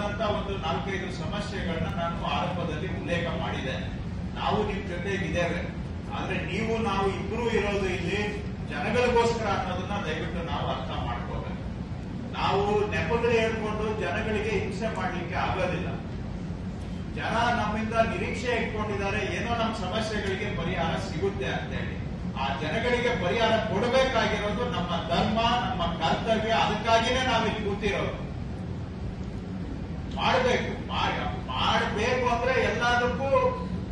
ಅಂತ ಒಂದು 4-5 ಸಮಸ್ಯೆಗಳನ್ನ ನಾನು ಆರಂಭದಲ್ಲಿ ಉಲ್ಲೇಖ ಮಾಡಿದೆ. ನಾವು ನಿಮ್ ಜೊತೆಗಿದ್ದೇವೆ, ಆದ್ರೆ ನೀವು ನಾವು ಇಬ್ರು ಇರೋದು ಇಲ್ಲಿ ಜನಗಳಿಗೋಸ್ಕರ ಅನ್ನೋದನ್ನ ದಯವಿಟ್ಟು ನಾವು ಅರ್ಥ ಮಾಡ್ಕೋಬೇಕು. ನಾವು ನೆಪಗಳು ಹೇಳ್ಕೊಂಡು ಜನಗಳಿಗೆ ಹಿಂಸೆ ಮಾಡ್ಲಿಕ್ಕೆ ಆಗೋದಿಲ್ಲ. ಜನ ನಮ್ಮಿಂದ ನಿರೀಕ್ಷೆ ಇಟ್ಕೊಂಡಿದ್ದಾರೆ, ಏನೋ ನಮ್ಮ ಸಮಸ್ಯೆಗಳಿಗೆ ಪರಿಹಾರ ಸಿಗುತ್ತೆ ಅಂತ ಹೇಳಿ. ಆ ಜನಗಳಿಗೆ ಪರಿಹಾರ ಕೊಡಬೇಕಾಗಿರೋದು ನಮ್ಮ ಧರ್ಮ, ನಮ್ಮ ಕರ್ತವ್ಯ. ಅದಕ್ಕಾಗಿನೇ ನಾವಿಲ್ಲಿ ಕೂತಿರೋದು. ಮಾಡಬೇಕು ಅಂದ್ರೆ ಎಲ್ಲದಕ್ಕೂ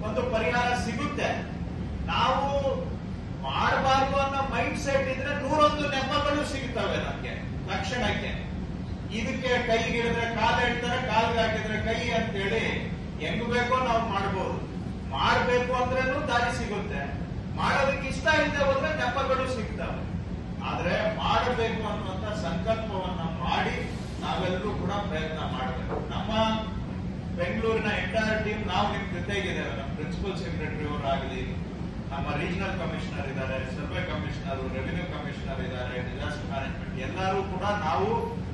ಒಂದು ಪರಿಹಾರ ಸಿಗುತ್ತೆ. ನಾವು ಮಾಡಬಾರ್ದು ಅನ್ನೋ ಮೈಂಡ್ ಸೆಟ್ ಇದ್ರೆ 101 ನೆಪಗಳು ಸಿಗ್ತವೆ ನಮ್ಗೆ ತಕ್ಷಣಕ್ಕೆ. ಇದಕ್ಕೆ ಕೈಗಿಡಿದ್ರೆ ಕಾಲು ಹೇಳ್ತಾರೆ, ಕಾಲ್ಗೆ ಹಾಕಿದ್ರೆ ಕೈ ಅಂತೇಳಿ ಹೆಂಗ್ ಬೇಕೋ ನಾವು ಮಾಡಬಹುದು. ಮಾಡಬೇಕು ಅಂದ್ರೇನು ದಾರಿ ಸಿಗುತ್ತೆ, ಮಾಡೋದಕ್ಕೆ ಇಷ್ಟ ಇಲ್ಲದೆ ಹೋದ್ರೆ ನೆಪಗಳು ಸಿಗ್ತವೆ. ಆದ್ರೆ ಮಾಡಬೇಕು ಅನ್ನುವಂತ ಸಂಕಲ್ಪವನ್ನ ಮಾಡಿ ನಾವೆಲ್ಲರೂ ಕೂಡ ಪ್ರಯತ್ನ ಮಾಡಬೇಕು. ನಮ್ಮ ಬೆಂಗಳೂರಿನ ಎಂಟೈರ್ ಟೀಮ್ ನಾವು ನಿಮ್ ಜೊತೆಗಿದ್ದೇವೆ. ನಮ್ಮ ಪ್ರಿನ್ಸಿಪಲ್ ಸೆಕ್ರೆಟರಿ ಅವರಾಗಲಿ, ನಮ್ಮ ರೀಜನಲ್ ಕಮಿಷನರ್ ಇದ್ದಾರೆ, ಸರ್ವೆ ಕಮಿಷನರ್, ರೆವಿನ್ಯೂ ಕಮಿಷನರ್ ಇದ್ದಾರೆ, ಡಿಸಾಸ್ಟರ್ ಮ್ಯಾನೇಜ್ಮೆಂಟ್, ಎಲ್ಲರೂ ಕೂಡ ನಾವು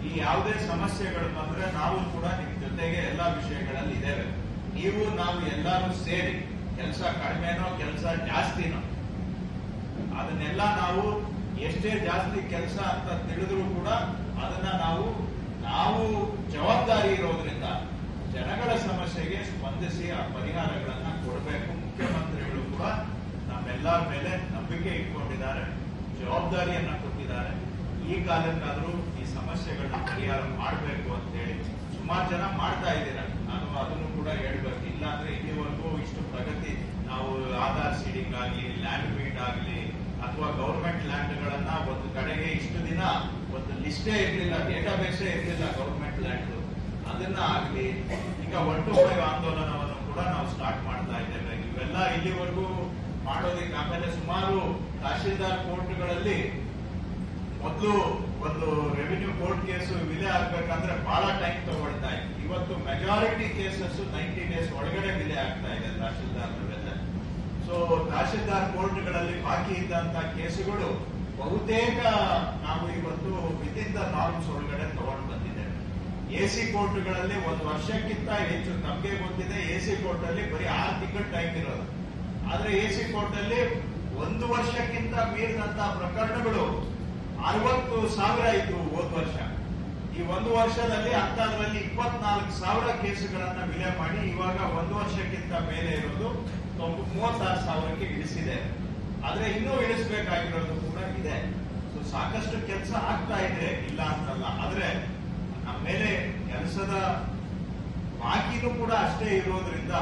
ಈ ಯಾವುದೇ ಸಮಸ್ಯೆಗಳು ಬಂದ್ರೆ ನಾವು ಕೂಡ ನಿಮ್ ಜೊತೆಗೆ ಎಲ್ಲಾ ವಿಷಯಗಳಲ್ಲಿ ಇದ್ದೇವೆ. ನೀವು ನಾವು ಎಲ್ಲರೂ ಸೇರಿ ಕೆಲಸ ಕಡಿಮೆನೋ ಕೆಲಸ ಜಾಸ್ತಿನೋ ಅದನ್ನೆಲ್ಲ ನಾವು ಎಷ್ಟೇ ಜಾಸ್ತಿ ಕೆಲಸ ಅಂತ ತಿಳಿದ್ರು ಕೂಡ ಅದನ್ನ ನಾವು ಜವಾಬ್ದಾರಿ ಇರೋದ್ರಿಂದ ಜನಗಳ ಸಮಸ್ಯೆಗೆ ಸ್ಪಂದಿಸಿ ಆ ಪರಿಹಾರಗಳನ್ನ ಕೊಡಬೇಕು. ಮುಖ್ಯಮಂತ್ರಿಗಳು ಕೂಡ ನಮ್ಮೆಲ್ಲರ ಮೇಲೆ ನಂಬಿಕೆ ಇಟ್ಕೊಂಡಿದ್ದಾರೆ, ಜವಾಬ್ದಾರಿಯನ್ನ ಕೊಟ್ಟಿದ್ದಾರೆ. ಈ ಕಾಲಕ್ಕಾದ್ರೂ ಈ ಸಮಸ್ಯೆಗಳನ್ನ ಪರಿಹಾರ ಮಾಡಬೇಕು ಅಂತ ಹೇಳಿ ಸುಮಾರು ಜನ ಮಾಡ್ತಾ ಇದ್ದೀರಾ. ನಾನು ಅದನ್ನು ಕೂಡ ಹೇಳ್ಬೇಕು. ಇಲ್ಲಾಂದ್ರೆ ಇಲ್ಲಿವರೆಗೂ ಇಷ್ಟು ಪ್ರಗತಿ ನಾವು ಆಧಾರ್ ಸೀಡಿಂಗ್ ಆಗಲಿ, ಲ್ಯಾಂಡ್ ಬೀಡ್ ಆಗಲಿ, ಅಥವಾ ಗೌರ್ಮೆಂಟ್ ಲ್ಯಾಂಡ್ ಗಳನ್ನ ಒಂದು ಕಡೆಗೆ ಇಷ್ಟು ದಿನ ಒಂದು ಲಿಸ್ಟೇ ಇರಲಿಲ್ಲ, ಡೇಟಾಬೇಸೇ ಇರಲಿಲ್ಲ ಗೌರ್ಮೆಂಟ್ ಲ್ಯಾಂಡ್. ಅದನ್ನ ಆಗ್ಲಿ ಈಗ 1 to 5 ಆಂದೋಲನವನ್ನು ಕೂಡ ನಾವು ಸ್ಟಾರ್ಟ್ ಮಾಡ್ತಾ ಇದ್ದೇವೆ. ಇವೆಲ್ಲ ಇಲ್ಲಿವರೆಗೂ ಮಾಡೋದಕ್ಕೆ ಆಮೇಲೆ ಸುಮಾರು ತಹಶೀಲ್ದಾರ್ ಕೋರ್ಟ್ಗಳಲ್ಲಿ ಮೊದಲು ಒಂದು ರೆವಿನ್ಯೂ ಕೋರ್ಟ್ ಕೇಸು ವಿಲೆ ಆಗ್ಬೇಕಂದ್ರೆ ಬಹಳ ಟೈಮ್ ತಗೊಳ್ತಾ ಇತ್ತು. ಇವತ್ತು ಮೆಜಾರಿಟಿ ಕೇಸಸ್ 90 ಡೇಸ್ ಒಳಗಡೆ ವಿಲೆ ಆಗ್ತಾ ಇದೆ ತಹಶೀಲ್ದಾರ್ ಲೆವೆಲ್. ಸೊ ತಹಶೀಲ್ದಾರ್ ಕೋರ್ಟ್ಗಳಲ್ಲಿ ಬಾಕಿ ಇದ್ದಂತ ಕೇಸುಗಳು ಬಹುತೇಕ ನಾವು ಇವತ್ತು ವಿದಿನ್ ದ ನಾರ್ಮ್ಸ್ ಒಳಗಡೆ ತಗೊಂಡು ಬಂದಿದ್ದೇವೆ. ಎಸಿ ಕೋರ್ಟ್ಗಳಲ್ಲಿ 1 ವರ್ಷಕ್ಕಿಂತ ಹೆಚ್ಚು, ನಮಗೆ ಗೊತ್ತಿದೆ ಎಸಿ ಕೋರ್ಟ್ ಅಲ್ಲಿ ಬರೀ 6 ತಿಂಗಳು ಟೈಮ್ ಇರೋದು. ಆದ್ರೆ ಎಸಿ ಕೋರ್ಟ್ ಅಲ್ಲಿ 1 ವರ್ಷಕ್ಕಿಂತ ಮೀರಿದಂತ ಪ್ರಕರಣಗಳು 60,000 ಇತ್ತು ಹೋದ ವರ್ಷ. ಈ 1 ವರ್ಷದಲ್ಲಿ ಅಂತದ್ರಲ್ಲಿ 24,000 ಕೇಸುಗಳನ್ನ ವಿಲೆ ಮಾಡಿ ಇವಾಗ 1 ವರ್ಷಕ್ಕಿಂತ ಮೇಲೆ ಇರೋದು 36,000ಕ್ಕೆ ಇಳಿಸಿದೆ. ಆದ್ರೆ ಇನ್ನೂ ಇಳಿಸಬೇಕಾಗಿರೋದು ಕೂಡ ಇದೆ. ಸೊ ಸಾಕಷ್ಟು ಕೆಲಸ ಆಗ್ತಾ ಇದೆ, ಇಲ್ಲ ಅಂತಲ್ಲ. ಆದ್ರೆ ನಮ್ಮ ಮೇಲೆ ಕೆಲಸದ ಬಾಕಿನೂ ಕೂಡ ಅಷ್ಟೇ ಇರೋದ್ರಿಂದ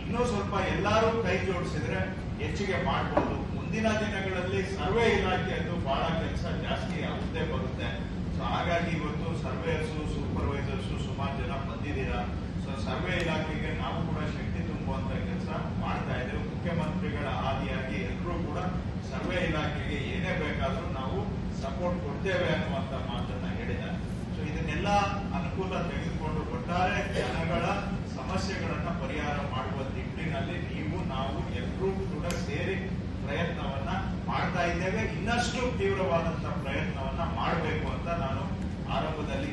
ಇನ್ನೂ ಸ್ವಲ್ಪ ಎಲ್ಲರೂ ಕೈ ಜೋಡಿಸಿದ್ರೆ ಹೆಚ್ಚಿಗೆ ಮಾಡಬಹುದು. ಮುಂದಿನ ದಿನಗಳಲ್ಲಿ ಸರ್ವೆ ಇಲಾಖೆಯದ್ದು ಬಹಳ ಕೆಲಸ ಜಾಸ್ತಿ ಆಗುತ್ತೆ ಬರುತ್ತೆ. ಸೊ ಹಾಗಾಗಿ ಇವತ್ತು ಸರ್ವೇಯರ್ಸು, ಸೂಪರ್ವೈಸರ್ಸು ಸುಮಾರು ಜನ ಬಂದಿದ್ದೀರಾ. ಸೊ ಸರ್ವೆ ಇಲಾಖೆಗೆ ನಾವು ಕೂಡ ಶಕ್ತಿ ತುಂಬುವಂತ ಕೆಲಸ ಮಾಡ್ತಾ ಇದ್ದೇವೆ. ಮುಖ್ಯಮಂತ್ರಿಗಳ ಆದಿಯಾಗಿ ಎಲ್ಲರೂ ಕೂಡ ಸರ್ವೆ ಇಲಾಖೆಗೆ ಏನೇ ಬೇಕಾದ್ರೂ ನಾವು ಸಪೋರ್ಟ್ ಕೊಡ್ತೇವೆ ಅನ್ನುವಂತ ಮಾತನ್ನ ಹೇಳಿದ್ದಾರೆ. ಸೊ ಇದನ್ನೆಲ್ಲ ಅನುಕೂಲ ತೆಗೆದುಕೊಂಡು ಒಟ್ಟಾರೆ ಜನಗಳ ಸಮಸ್ಯೆಗಳನ್ನ ಪರಿಹಾರ ಮಾಡುವ ನಿಟ್ಟಿನಲ್ಲಿ ನೀವು ನಾವು ಎಲ್ಲರೂ ಕೂಡ ಸೇರಿ ಪ್ರಯತ್ನವನ್ನ ಮಾಡ್ತಾ ಇದ್ದೇವೆ. ಇನ್ನಷ್ಟು ತೀವ್ರವಾದಂತಹ ಪ್ರಯತ್ನವನ್ನ ಮಾಡಬೇಕು ಅಂತ ನಾನು ಆರಂಭದಲ್ಲಿ